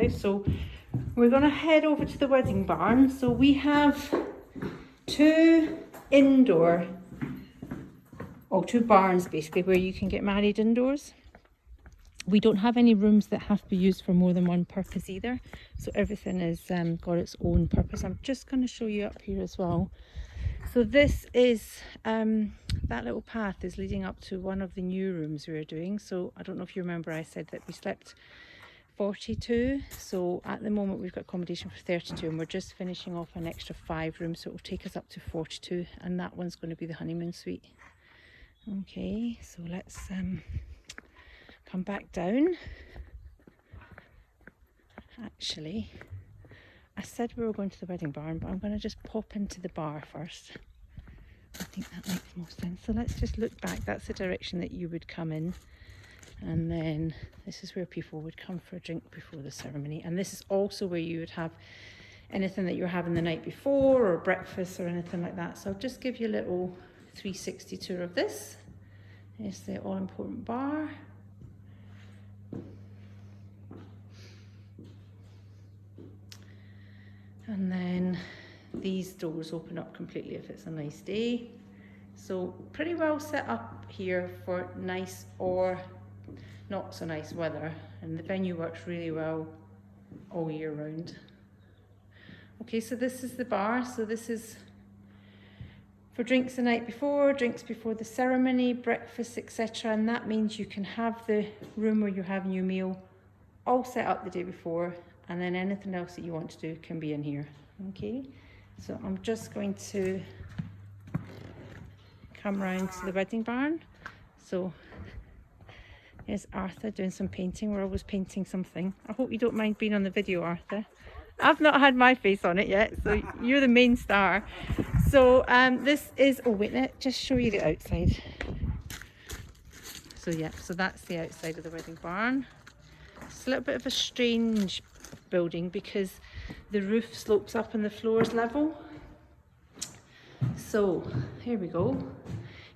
now. So we're going to head over to the wedding barn. So we have two barns basically where you can get married indoors. We don't have any rooms that have to be used for more than one purpose either. So everything has got its own purpose. I'm just going to show you up here as well. So this is, that little path is leading up to one of the new rooms we're doing. So I don't know if you remember I said that we slept 42. So at the moment we've got accommodation for 32 and we're just finishing off an extra 5 rooms. So it will take us up to 42 and that one's going to be the honeymoon suite. Okay, so let's come back down. Actually, I said we were going to the wedding barn, but I'm going to just pop into the bar first. I think that makes more sense. So let's just look back. That's the direction that you would come in. And then this is where people would come for a drink before the ceremony. And this is also where you would have anything that you're having the night before or breakfast or anything like that. So I'll just give you a little 360 tour of this. Here's the all-important bar. And then these doors open up completely if it's a nice day. So pretty well set up here for nice or not so nice weather. And the venue works really well all year round. Okay, so this is the bar. So this is for drinks the night before, drinks before the ceremony, breakfast, etc. And that means you can have the room where you're having your meal all set up the day before, and then anything else that you want to do can be in here. Okay, so I'm just going to come round to the wedding barn. So here's Arthur doing some painting. We're always painting something. I hope you don't mind being on the video, Arthur. I've not had my face on it yet, so you're the main star. So this is, oh wait, let me just show you the outside. So yeah, so that's the outside of the wedding barn. It's a little bit of a strange building because the roof slopes up and the floor is level. So here we go.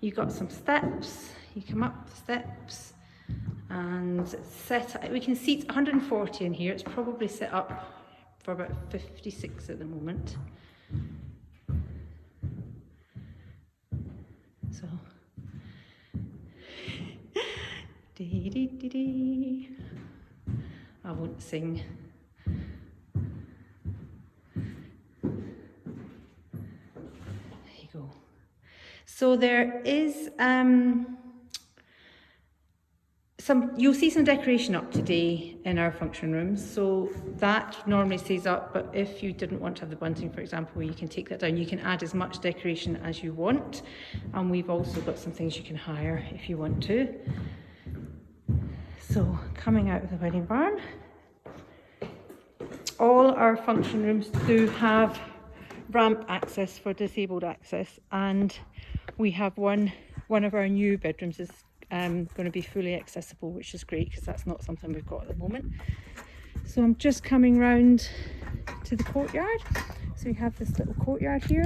You've got some steps. You come up the steps and it's set. We can seat 140 in here. It's probably set up for about 56 at the moment. So dee dee dee dee. I won't sing. There you go. So there is you'll see some decoration up today in our function rooms. So that normally stays up, but if you didn't want to have the bunting, for example, you can take that down. You can add as much decoration as you want. And we've also got some things you can hire if you want to. So coming out of the wedding barn, all our function rooms do have ramp access for disabled access, and we have one of our new bedrooms is going to be fully accessible, which is great because that's not something we've got at the moment. So I'm just coming round to the courtyard. So we have this little courtyard here,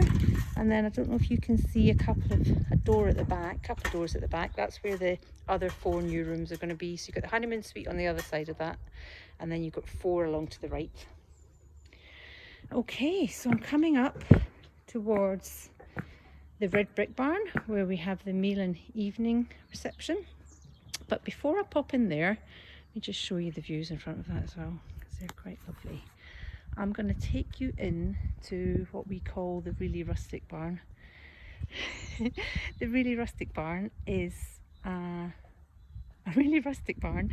and then I don't know if you can see a couple of doors at the back. That's where the other 4 new rooms are going to be. So you've got the honeymoon suite on the other side of that, and then you've got 4 along to the right. Okay, so I'm coming up towards the red brick barn where we have the meal and evening reception. But before I pop in there, let me just show you the views in front of that as well, because they're quite lovely. I'm going to take you in to what we call the really rustic barn. The really rustic barn is a really rustic barn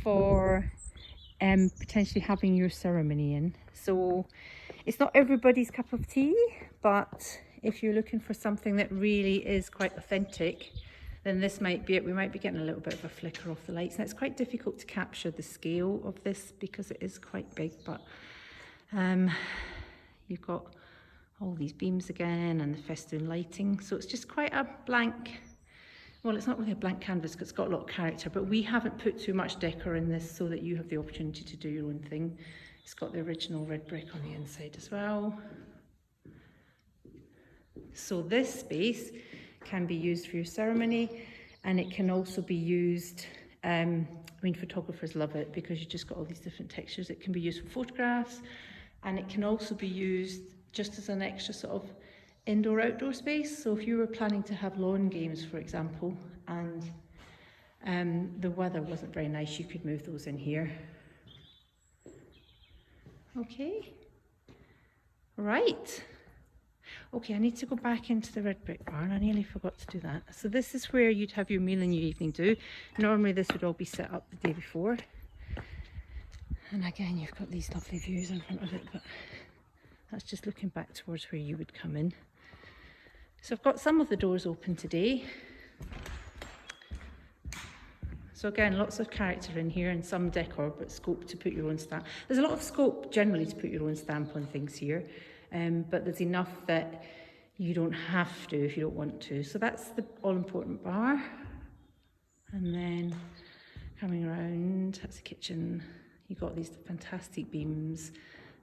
for potentially having your ceremony in. So it's not everybody's cup of tea, but if you're looking for something that really is quite authentic, then this might be it. We might be getting a little bit of a flicker off the lights. And it's quite difficult to capture the scale of this because it is quite big, but you've got all these beams again and the festoon lighting. So it's just quite a blank, well, it's not really a blank canvas because it's got a lot of character, but we haven't put too much decor in this so that you have the opportunity to do your own thing. It's got the original red brick on the inside as well. So this space can be used for your ceremony, and it can also be used mean, photographers love it because you just got all these different textures. It can be used for photographs, and it can also be used just as an extra sort of indoor-outdoor space. So if you were planning to have lawn games, for example, and the weather wasn't very nice, you could move those in here. Okay, right. Okay, I need to go back into the red brick barn. I nearly forgot to do that. So this is where you'd have your meal in your evening do. Normally this would all be set up the day before. And again, you've got these lovely views in front of it, but that's just looking back towards where you would come in. So I've got some of the doors open today. So again, lots of character in here and some decor, but scope to put your own stamp. There's a lot of scope generally to put your own stamp on things here, but there's enough that you don't have to if you don't want to. So that's the all-important bar. And then coming around, that's the kitchen. You've got these fantastic beams,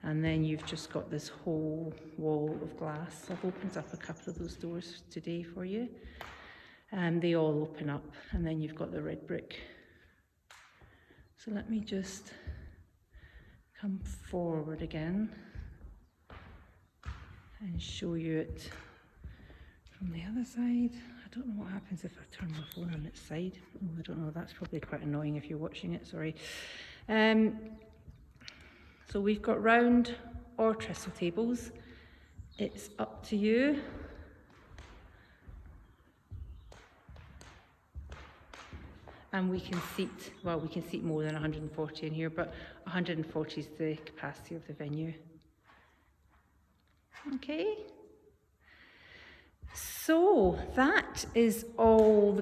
and then you've just got this whole wall of glass. I've opened up a couple of those doors today for you. And they all open up, and then you've got the red brick. So let me just come forward again and show you it from the other side. I don't know what happens if I turn my phone on its side. Oh, I don't know, that's probably quite annoying if you're watching it, sorry. So we've got round or trestle tables. It's up to you. And we can seat, well, we can seat more than 140 in here, but 140 is the capacity of the venue. Okay. So that is all the